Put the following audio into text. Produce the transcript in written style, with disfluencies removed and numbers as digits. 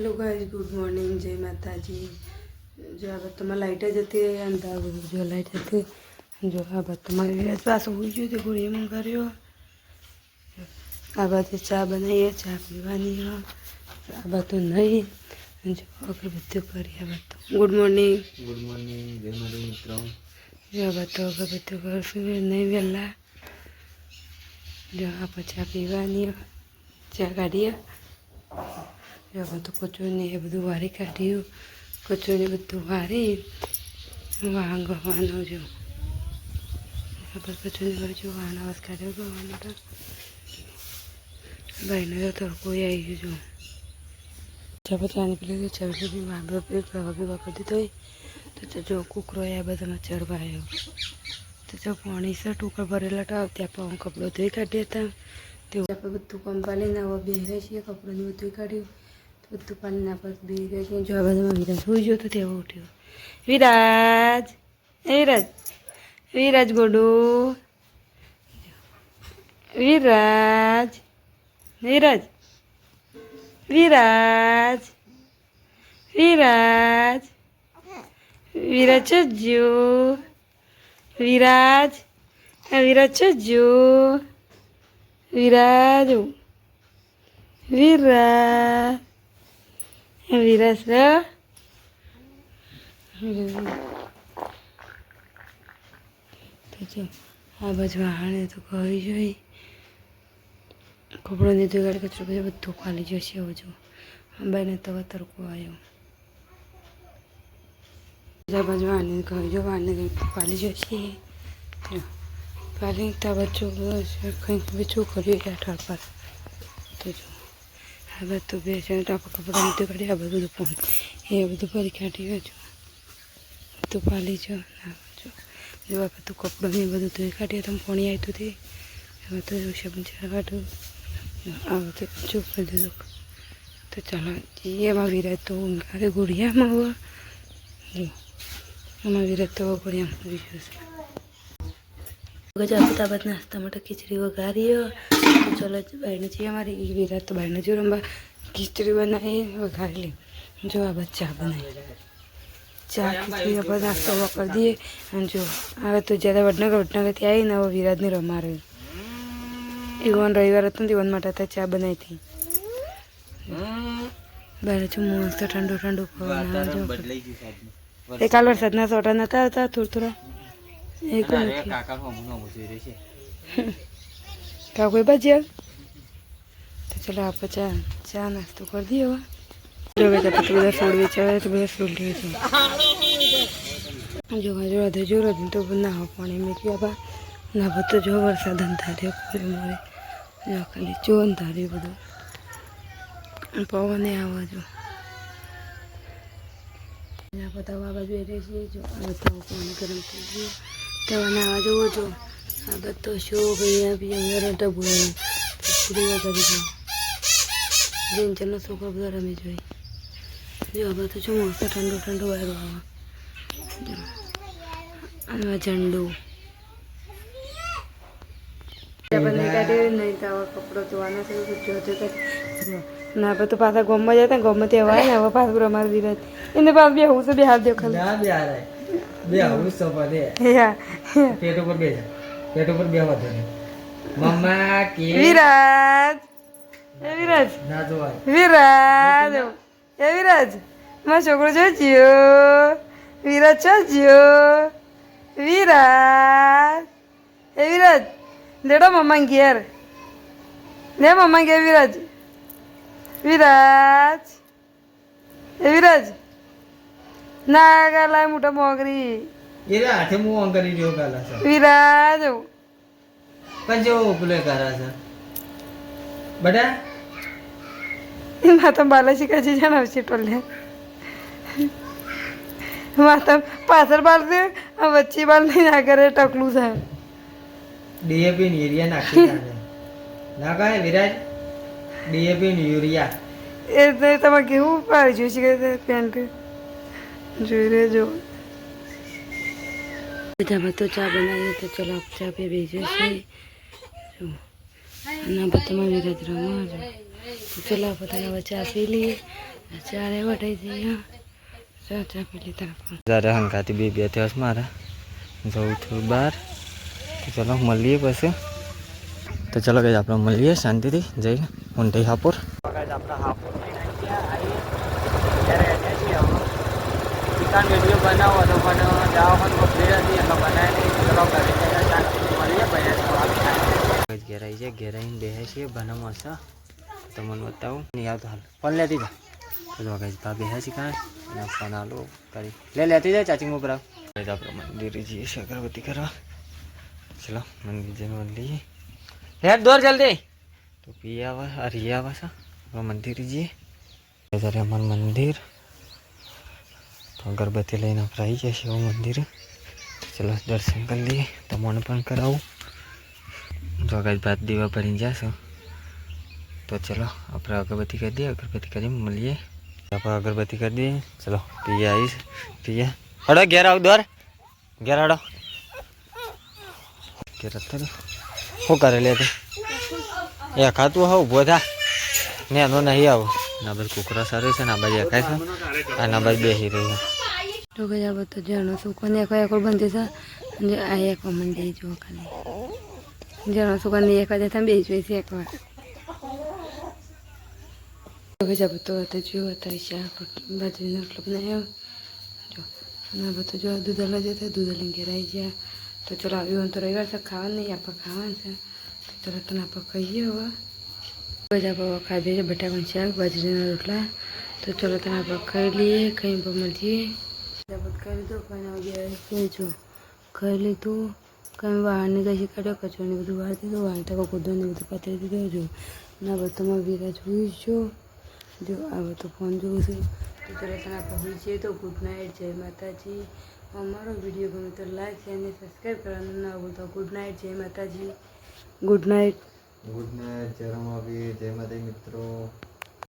Hello guys, good morning, जय माता जी। जो आ बात लाइट जती अंधा जो लाइट जती जो आ बात पास हो गई गोड़ी मंगारी आ बात चा बनाइए, चा पीवानी आ बात नहीं जो अगरबत्ती करी आ बात। गुड मॉर्निंग जय माता मित्रों। जो आ बात अगरबत्ती कर नहीं वेला जो आप चा पीवानी चा काढ़ी जो બધું કચરું ને એ બધું વારી કાઢ્યું, કચરું ને બધું વારી ગવાનો જો કચરું ને વારી જો વાણ આવાજ કાઢ્યો ગવાનો તો ભાઈને તો તડકો આવી ગયો જો ચા પચાની પેલી ચા બી વાંધો પીવા કરી દીધો તો જો કૂકરો આ બધામાં ચડવા આવ્યો તો જો પાણી છે ટોકર ભરેલા તો ત્યાં પણ કપડો ધોઈ કાઢ્યા હતા તે આપણે બધું કંપાલીને આવા બેહરે છીએ, કપડાને બધું કાઢ્યું બધું પાણી ના પર બે ગયા છે। જો આ બાજુમાં વિરાજ સુઈ ગયો તો તેવો ઉઠ્યો। વિરાજ વિરાજ વિરાજ ગોડો વિરાજ વિરાજ વિરાજ વિરાજ વિરાજ છજો વિરાજ વિરાજ છજો વિરાજ વિરાજ વિરાજ તો જો આ બાજુ આણે તો કહી જોઈ કપડો ને ધોઈ કાઢી કચરો બધું ખાલી જશે। હવે જો અંબાઈને તો તડકો આવ્યો આ બાજુ આને કહી જો આને ખાલી જશે પાલી તો બચ્ચો કંઈક બીજું કર્યું યાઠાળ પર તો જો આ બધું બે છે તો આપણે કપડાં બધું કાઢી આ બધું પણ એ બધું ફરી કાઢી જો બધું પાલી જો જો આ બધું કપડું ને બધું ધોઈ કાઢીએ તો પાણી આવતું હતી હવે તો જોશે પણ ચા કાઢું આ બધું ચૂપ કરી દીધું તો ચાલો એમાં વિરાજ તો અરે ઘોડિયામાં હવે જો એમાં વિરાજ તો ઘોડિયામાં આવી ગયો છે। ગજા બધા નાસ્તા માટે ખીચડી વઘારીઓ તો ચલો બહેને છીએ અમારી વિરાટ તો બહેને જો રંબા ખીચડી બનાવી વઘારી લી જો આ બચ્ચા બનાવી ચા ખીચડી આપણે નાસ્તો કરી દઈએ અને જો હવે તો જ્યાદા વડનગરથી આવીને હવે વિરાટને રમાડે ઈવન રવિવાર હતો ને ઈવન માટે હતા ચા બનાવી હતી બહેને જો મસ્ત ઠંડુ ઠંડુ ખાવાનું જો એ કાલ વરસાદના સોટા નતા આવતા થોડા કાકો બાજી તો ચલો આપણે ચા નાસ્તો કરી દઈએ હવે જો તો બધા ફૂડ વેચાવે તો બધા ફૂડ લે છે જોવા જોવા જો રજ તો ના હો પાણી મેળવી આપા ના બધું જો વરસાદ અંધાર્યો પૂરી મળે જો ખાલી જો અંધાર્યું બધું પવને આવવા જો બધા બાબા જોઈ રહી છીએ જો બધા પાણી ગરમ થઈ ગયું તેવાને આવા જવો જો આ બધો શોખ અહીંયા બી અંદર ડબું પૂરી વગાડી ગયો જેનચરનો છોકરો બધો રમી જોઈ જો આ બધું જો મસ્ત ઠંડુ ઠંડુ વાયરો આવા આમાં ઝંડુ બને કાઢે નહીં તો આવા કપડો ધોવાનો છે જોતો ના આપણે તો પાછા ગોમમાં જતા ને ગોમમાં તેવા ને હવે પાછું અમારે વિરાજ એને પાછું બે હું તો બે હાથ દેખાલ બે આવું સપા પેટ ઉપર બે વાતો મમ્મા કે વિરાજ એ વિરાજ ના જોવાય વિરાજ એ વિરાજ મારો છોકરો જોજ્યો વિરાજ જોજ્યો વિરાજ એ વિરાજ લેડો મમ્મા ઘેર લે મમ્મા ઘેર વિરાજ વિરાજ એ વિરાજ ના ગાલા મોટા મોગરી એરા હાથે મું કરી રહ્યો ગાલા છે વિરાજ પણ જો પેલે ગારા છે બડા માતા બાલા શીખાજી જણાવશે ટોલે માતા પાછળ બાલ છે વચ્ચે બાલ નહીં ના કરે ટકલું છે ડીએપી ની યુરિયા નાખી ના કાય વિરાજ ડીએપી ની યુરિયા એ તમે કેવું પાડી જોઈ છે પેન્ટ જોઈ રહેજો બધા તો ચા બનાવીએ તો ચલો ચા પી બેસીએ છીએ જો અને બધામાં વિરાજ રમવા ચલો આપણે ચા પી લઈએ ચારે વટાઈ જઈએ ચા પી લીધા આપણે જ્યારે હંકાતી બે દિવસ મારા જવું છું બહાર તો ચલો મળીએ પછી તો ચલો કઈ આપણે મળીએ શાંતિથી જઈ ઊંઢી હાપુર આપણે હાપુર ચિકન વિડીયો બનાવો તો પણ જવા પણ ભીડ હતી એટલે બનાવી નહીં ચલો ઘરે શાંતિથી મળીએ પછી ઘેરાઈ છે ઘેરાઈને બેસે છીએ બનાવો હશે તો મને બતાવું નહીં આવતો હાલ ફોન લેતી જા તો કઈ ભાભી હે શીખાય અને ફોન આલો કરી લેતી જાય ચાચી ઉપર આપણે મંદિરે જઈએ છીએ અગરબત્તી કરવા ચલો મંદિર જઈને લઈએ હેડ દોર જલ્દી તો પી આવે હરી આવે છે આપણે મંદિરે જઈએ ત્યારે અમારું મંદિર તો અગરબત્તી લઈને આપણે આવી જઈએ છીએ મંદિરે ચલો દર્શન કરી લઈએ તમને પણ કરાવું જો કઈ ભાત દીવા ભરીને જશો તો ચલો આપણે અગરબત્તી કરી દઈએ અગરબત્તી કરીને મળીએ આપણે અગરબત્તી કરી દઈએ ચલો પીએ આવીશ પીએ હડો ઘેર આવ દોર ઘેર હડો ઘેર અત્યારે શું કરે લે તું એ ખાતું હા ઊભો થા ને એનો નહીં આવું ના બાજુ કુકરા સારું છે ના બાજુ એકાય છે આ ના બાજુ બેસી રહી તો કઈ આ બધું જાણો સુકોને એક બંધ છે અને આ એક મંદિર જો ખાલી જાણો સુકોને એક જ તમે બે જોઈ છે એકવાર તો બધું હતું જો અત્યારે શાક બાજરીનો રોટલો બનાવ્યો જો અને બધું જો દૂધ લઈ જતા દૂધ લઈને ઘેર આવી ગયા તો ચલો આવ્યું તો રવિવાર છે ખાવાનું નહીં આપણે ખાવાનું છે તો ચલો તને આપણે ખાઈએ હવે બધા આપણે ખાધે છે બટાકાનું શાક બાજરીના રોટલા તો ચલો તને આપણે ખાઈ લઈએ ખાઈ પણ મળીએ ખાઈ લીધું ખાઈને જો ખાઈ લીધું કંઈ વાળને કશી કાઢ્યો કચોને બધું વાર દીધું વાળ તકો કૂદોને બધું પાતળી દીધું જો ના બધું વિરા જોઈ જો આ બધું ફોન જોઉં છું તો ચલો તને આપણે હોઈ જઈએ તો ગુડ નાઇટ જય માતાજી અમારો વિડીયો ગમે તો લાઈક શેર અને સબસ્ક્રાઈબ કરવાનું ના ભૂલતા ગુડ નાઇટ જય માતાજી ગુડ નાઇટ જય રમાવી જય માતા મિત્રો